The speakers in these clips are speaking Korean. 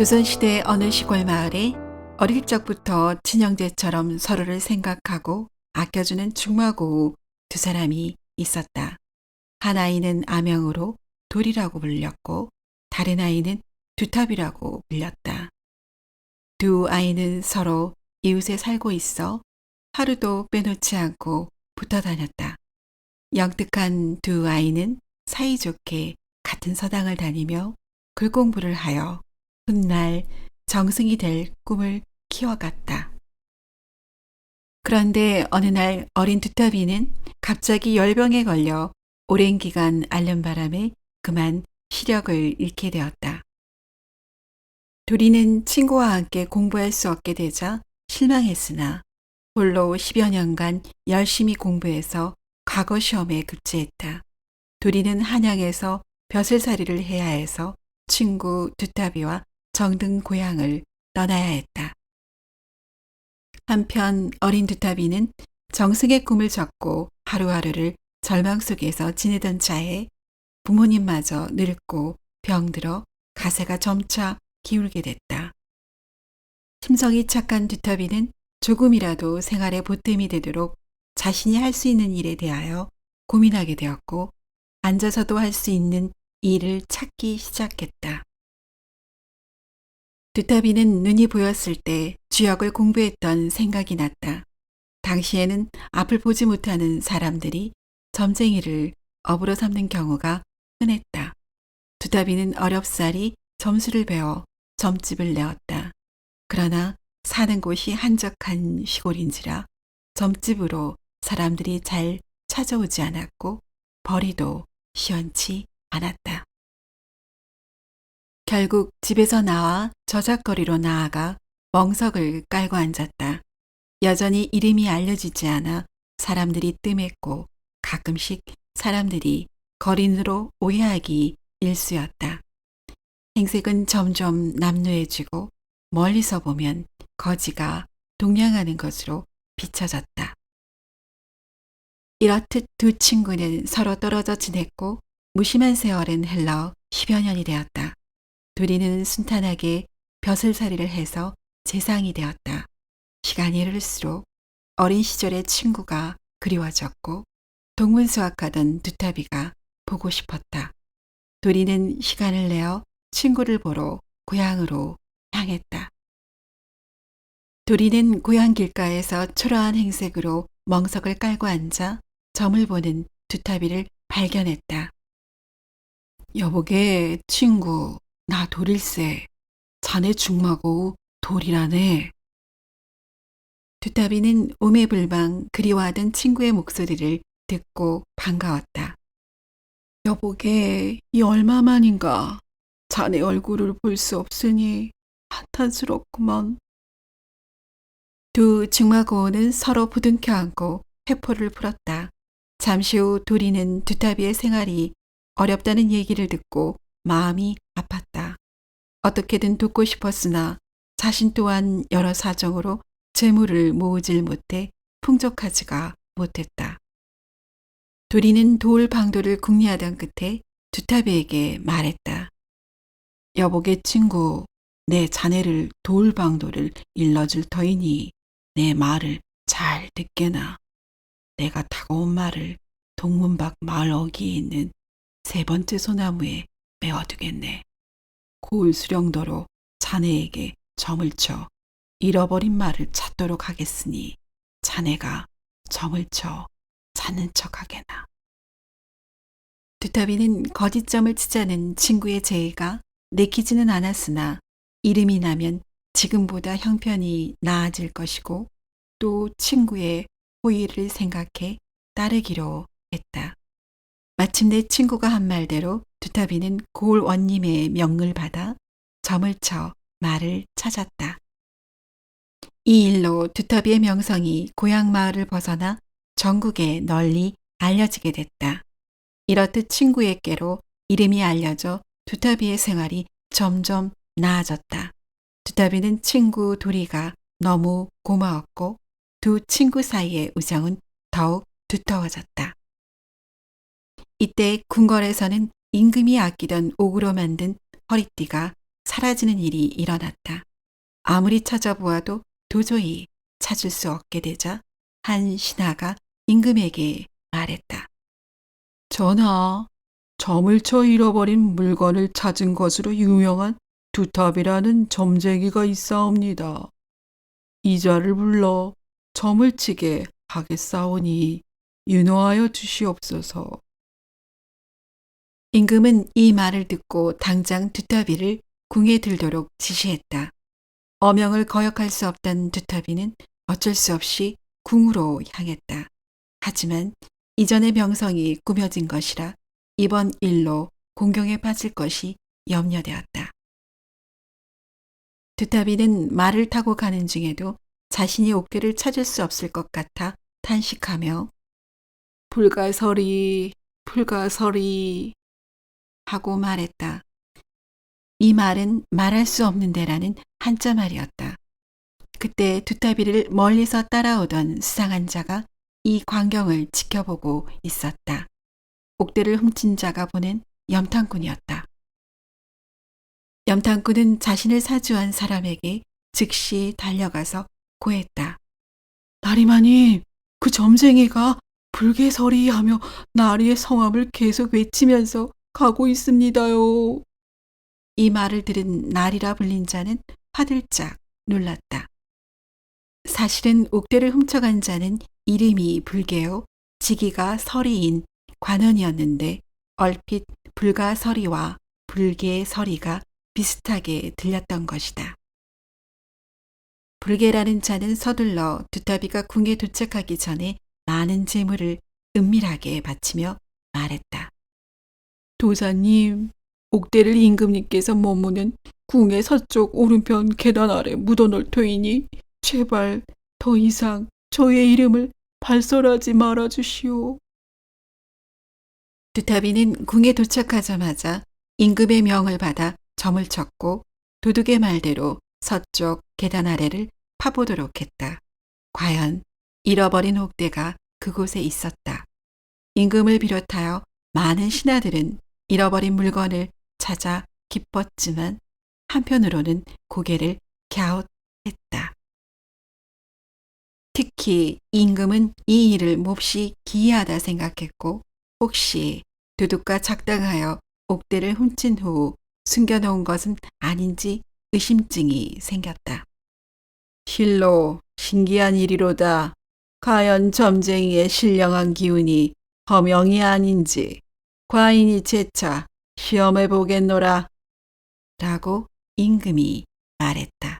조선시대 어느 시골 마을에 어릴 적부터 친형제처럼 서로를 생각하고 아껴주는 중마고우 두 사람이 있었다. 한 아이는 아명으로 돌이라고 불렸고 다른 아이는 두탑이라고 불렸다. 두 아이는 서로 이웃에 살고 있어 하루도 빼놓지 않고 붙어 다녔다. 영특한 두 아이는 사이좋게 같은 서당을 다니며 글공부를 하여 훗날 정승이 될 꿈을 키워갔다. 그런데 어느 날 어린 두타비는 갑자기 열병에 걸려 오랜 기간 앓는 바람에 그만 시력을 잃게 되었다. 둘이는 친구와 함께 공부할 수 없게 되자 실망했으나 홀로 10여 년간 열심히 공부해서 과거 시험에 급제했다. 둘이는 한양에서 벼슬살이를 해야 해서 친구 두타비와 정든 고향을 떠나야 했다. 한편 어린 두타비는 정승의 꿈을 접고 하루하루를 절망 속에서 지내던 차에 부모님마저 늙고 병들어 가세가 점차 기울게 됐다. 심성이 착한 두타비는 조금이라도 생활에 보탬이 되도록 자신이 할 수 있는 일에 대하여 고민하게 되었고 앉아서도 할 수 있는 일을 찾기 시작했다. 두타비는 눈이 보였을 때 주역을 공부했던 생각이 났다. 당시에는 앞을 보지 못하는 사람들이 점쟁이를 업으로 삼는 경우가 흔했다. 두타비는 어렵사리 점수를 배워 점집을 내었다. 그러나 사는 곳이 한적한 시골인지라 점집으로 사람들이 잘 찾아오지 않았고 벌이도 시원치 않았다. 결국 집에서 나와 저작거리로 나아가 멍석을 깔고 앉았다. 여전히 이름이 알려지지 않아 사람들이 뜸했고 가끔씩 사람들이 거린으로 오해하기 일쑤였다. 행색은 점점 남루해지고 멀리서 보면 거지가 동냥하는 것으로 비춰졌다. 이렇듯 두 친구는 서로 떨어져 지냈고 무심한 세월은 흘러 10여 년이 되었다. 둘이는 순탄하게 벼슬살이를 해서 재상이 되었다. 시간이 흐를수록 어린 시절의 친구가 그리워졌고 동문수학하던 두타비가 보고 싶었다. 둘이는 시간을 내어 친구를 보러 고향으로 향했다. 둘이는 고향 길가에서 초라한 행색으로 멍석을 깔고 앉아 점을 보는 두타비를 발견했다. 여보게 친구, 나 돌일세. 자네 중마고 돌이라네. 두타비는 오매불망 그리워하던 친구의 목소리를 듣고 반가웠다. 여보게 이 얼마만인가. 자네 얼굴을 볼 수 없으니 한탄스럽구먼. 두 중마고우는 서로 부둥켜 안고 회포를 풀었다. 잠시 후 둘이는 두타비의 생활이 어렵다는 얘기를 듣고 마음이 아팠다. 어떻게든 돕고 싶었으나 자신 또한 여러 사정으로 재물을 모으질 못해 풍족하지가 못했다. 둘이는 돌 방도를 궁리하던 끝에 두타비에게 말했다. 여보게 친구, 내 자네를 돌 방도를 일러줄 터이니 내 말을 잘 듣게나. 내가 타고 온 말을 동문 밖 마을 어귀에 있는 세 번째 소나무에 메어두겠네. 고을 수령도로 자네에게 점을 쳐 잃어버린 말을 찾도록 하겠으니 자네가 점을 쳐 찾는 척하게나. 두타비는 거짓점을 치자는 친구의 제의가 내키지는 않았으나 이름이 나면 지금보다 형편이 나아질 것이고 또 친구의 호의를 생각해 따르기로 했다. 마침내 친구가 한 말대로 두타비는 고을 원님의 명을 받아 점을 쳐 말을 찾았다. 이 일로 두타비의 명성이 고향 마을을 벗어나 전국에 널리 알려지게 됐다. 이렇듯 친구에게로 이름이 알려져 두타비의 생활이 점점 나아졌다. 두타비는 친구 둘이가 너무 고마웠고 두 친구 사이의 우정은 더욱 두터워졌다. 이때 궁궐에서는 임금이 아끼던 옥으로 만든 허리띠가 사라지는 일이 일어났다. 아무리 찾아보아도 도저히 찾을 수 없게 되자 한 신하가 임금에게 말했다. 전하, 점을 쳐 잃어버린 물건을 찾은 것으로 유명한 두탑이라는 점쟁이가 있사옵니다. 이자를 불러 점을 치게 하겠사오니 윤호하여 주시옵소서. 임금은 이 말을 듣고 당장 두타비를 궁에 들도록 지시했다. 어명을 거역할 수 없던 두타비는 어쩔 수 없이 궁으로 향했다. 하지만 이전의 명성이 꾸며진 것이라 이번 일로 공경에 빠질 것이 염려되었다. 두타비는 말을 타고 가는 중에도 자신이 옥대를 찾을 수 없을 것 같아 탄식하며 불가서리, 불가서리 하고 말했다. 이 말은 말할 수 없는 데라는 한자 말이었다. 그때 두타비를 멀리서 따라오던 수상한 자가 이 광경을 지켜보고 있었다. 옥대를 훔친 자가 보낸 염탐꾼이었다. 염탐꾼은 자신을 사주한 사람에게 즉시 달려가서 고했다. 나리마님, 그 점쟁이가 불개서리 하며 나리의 성함을 계속 외치면서 가고 있습니다요. 이 말을 들은 나리라 불린 자는 화들짝 놀랐다. 사실은 옥대를 훔쳐간 자는 이름이 불개요, 직위가 서리인 관원이었는데 얼핏 불가서리와 불개서리가 비슷하게 들렸던 것이다. 불개라는 자는 서둘러 두타비가 궁에 도착하기 전에 많은 재물을 은밀하게 바치며 말했다. 도사님, 옥대를 임금님께서 머무는 궁의 서쪽 오른편 계단 아래 묻어놓을 터이니 제발 더 이상 저의 이름을 발설하지 말아주시오. 두타비는 궁에 도착하자마자 임금의 명을 받아 점을 쳤고 도둑의 말대로 서쪽 계단 아래를 파보도록 했다. 과연 잃어버린 옥대가 그곳에 있었다. 임금을 비롯하여 많은 신하들은 잃어버린 물건을 찾아 기뻤지만 한편으로는 고개를 갸웃했다. 특히 임금은 이 일을 몹시 기이하다 생각했고 혹시 도둑과 작당하여 옥대를 훔친 후 숨겨놓은 것은 아닌지 의심증이 생겼다. 실로 신기한 일이로다. 과연 점쟁이의 신령한 기운이 허명이 아닌지 과인이 재차 시험해 보겠노라. 라고 임금이 말했다.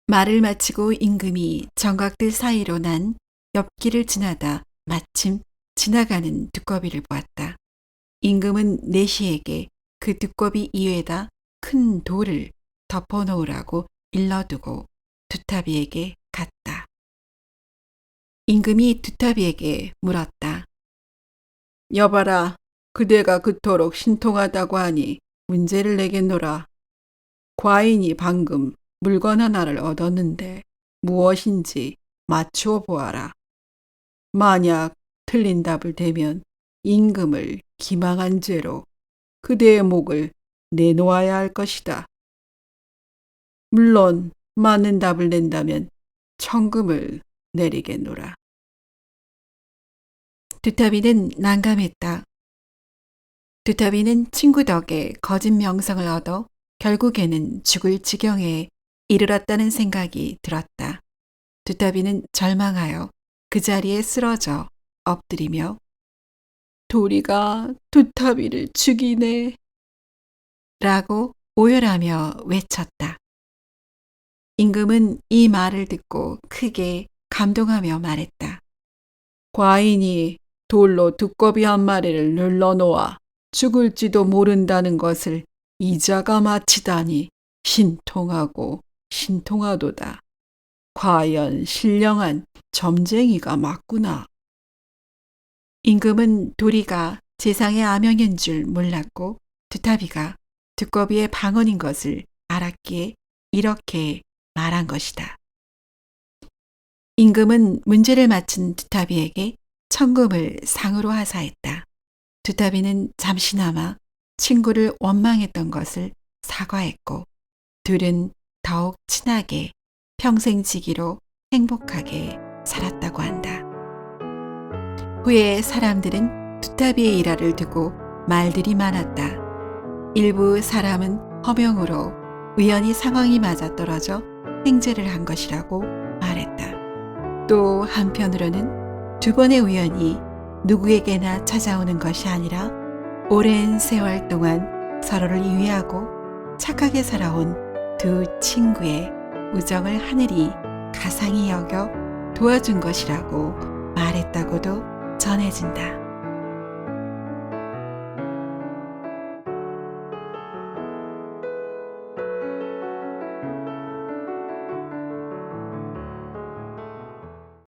말을 마치고 임금이 정각들 사이로 난 옆길을 지나다 마침 지나가는 두꺼비를 보았다. 임금은 내시에게 그 두꺼비 이외에다 큰 돌을 덮어놓으라고 일러두고 두타비에게 갔다. 임금이 두타비에게 물었다. 여봐라, 그대가 그토록 신통하다고 하니 문제를 내겠노라. 과인이 방금 물건 하나를 얻었는데 무엇인지 맞추어 보아라. 만약 틀린 답을 대면 임금을 기망한 죄로 그대의 목을 내놓아야 할 것이다. 물론 맞는 답을 낸다면 천금을 내리겠노라. 두타비는 난감했다. 두타비는 친구 덕에 거짓 명성을 얻어 결국에는 죽을 지경에 이르렀다는 생각이 들었다. 두타비는 절망하여 그 자리에 쓰러져 엎드리며 도리가 두타비를 죽이네 라고 오열하며 외쳤다. 임금은 이 말을 듣고 크게 감동하며 말했다. 과인이 돌로 두꺼비 한 마리를 눌러놓아 죽을지도 모른다는 것을 이자가 마치다니 신통하고 신통하도다. 과연 신령한 점쟁이가 맞구나. 임금은 도리가 재상의 아명인 줄 몰랐고 두타비가 두꺼비의 방언인 것을 알았기에 이렇게 말한 것이다. 임금은 문제를 맞춘 두타비에게 천금을 상으로 하사했다. 두타비는 잠시나마 친구를 원망했던 것을 사과했고 둘은 더욱 친하게 평생지기로 행복하게 살았다고 한다. 후에 사람들은 두타비의 일화를 두고 말들이 많았다. 일부 사람은 허명으로 우연히 상황이 맞아떨어져 행제를 한 것이라고 말했다. 또 한편으로는 두 번의 우연이 누구에게나 찾아오는 것이 아니라 오랜 세월 동안 서로를 이해하고 착하게 살아온 두 친구의 우정을 하늘이 가상히 여겨 도와준 것이라고 말했다고도 전해진다.